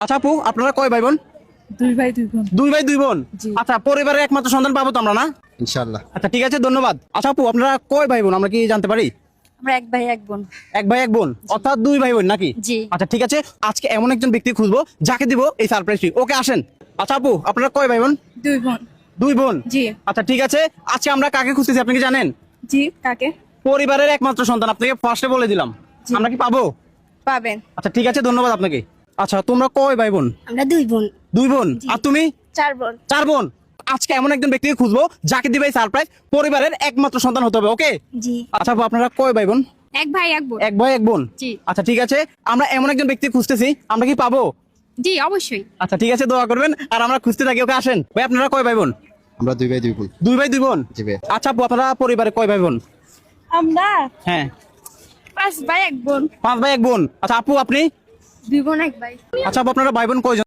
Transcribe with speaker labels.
Speaker 1: আচ্ছা আপু, আপনারা কয় ভাই বোন?
Speaker 2: দুই ভাই দুই বোন।
Speaker 1: দুই ভাই দুই বোন।
Speaker 2: জি।
Speaker 1: আচ্ছা, পরিবারের একমাত্র সন্তান পাবো তো আমরা, না?
Speaker 3: ইনশাআল্লাহ।
Speaker 1: আচ্ছা ঠিক আছে, ধন্যবাদ। আচ্ছা আপু, আপনারা কয় ভাই বোন আমরা কি জানতে পারি?
Speaker 2: আমরা এক ভাই এক বোন।
Speaker 1: এক ভাই এক বোন, অর্থাৎ দুই ভাই বোন নাকি?
Speaker 2: জি।
Speaker 1: আচ্ছা ঠিক আছে, আজকে এমন একজন ব্যক্তি খুঁজবো যাকে দিব এই সারপ্রাইজটি। ওকে, আসেন। আচ্ছা আপু, আপনারা কয় ভাই বোন?
Speaker 2: দুই বোন।
Speaker 1: দুই বোন।
Speaker 2: জি।
Speaker 1: আচ্ছা ঠিক আছে, আজকে আমরা কাকে খুঁজতেছি আপনি কি জানেন?
Speaker 2: জি, কাকে?
Speaker 1: পরিবারের একমাত্র সন্তান, আপনাকে ফার্স্টে বলে দিলাম।
Speaker 2: জি।
Speaker 1: আমরা কি পাবো?
Speaker 2: পাবেন।
Speaker 1: আচ্ছা ঠিক আছে, ধন্যবাদ আপনাকে। আচ্ছা, তোমরা কয় ভাই বোন?
Speaker 2: আমরা দুই বোন।
Speaker 1: দুই বোন। আর তুমি?
Speaker 2: চার বোন।
Speaker 1: চার বোন। আজকে এমন একজন ব্যক্তিকে খুঁজবো যাকে দিবে এই সারপ্রাইজ, পরিবারের একমাত্র সন্তান হতে হবে। ওকে?
Speaker 2: জি।
Speaker 1: আচ্ছা আপু, আপনারা কয় ভাই বোন?
Speaker 2: এক ভাই এক বোন।
Speaker 1: এক ভাই এক বোন।
Speaker 2: জি।
Speaker 1: আচ্ছা ঠিক আছে, আমরা এমন একজন ব্যক্তি খুঁজতেছি, আমরা কি পাবো?
Speaker 2: জি, অবশ্যই।
Speaker 1: আচ্ছা ঠিক আছে, দোয়া করবেন আর আমরা খুঁজতে থাকি। ওকে, আসেন ভাই। আপনারা কয় ভাই বোন?
Speaker 3: আমরা দুই ভাই দুই বোন।
Speaker 1: দুই ভাই দুই বোন।
Speaker 3: জি ভাই।
Speaker 1: আচ্ছা আপু, আপনারা পরিবারে কয় ভাই বোন?
Speaker 2: আমরা
Speaker 1: হ্যাঁ,
Speaker 2: পাঁচ ভাই এক বোন।
Speaker 1: পাঁচ ভাই এক বোন। আচ্ছা আপু, আপনি?
Speaker 2: দুই বোন এক ভাই।
Speaker 1: আচ্ছা আপু, আপনারা ভাই বোন কয়জন?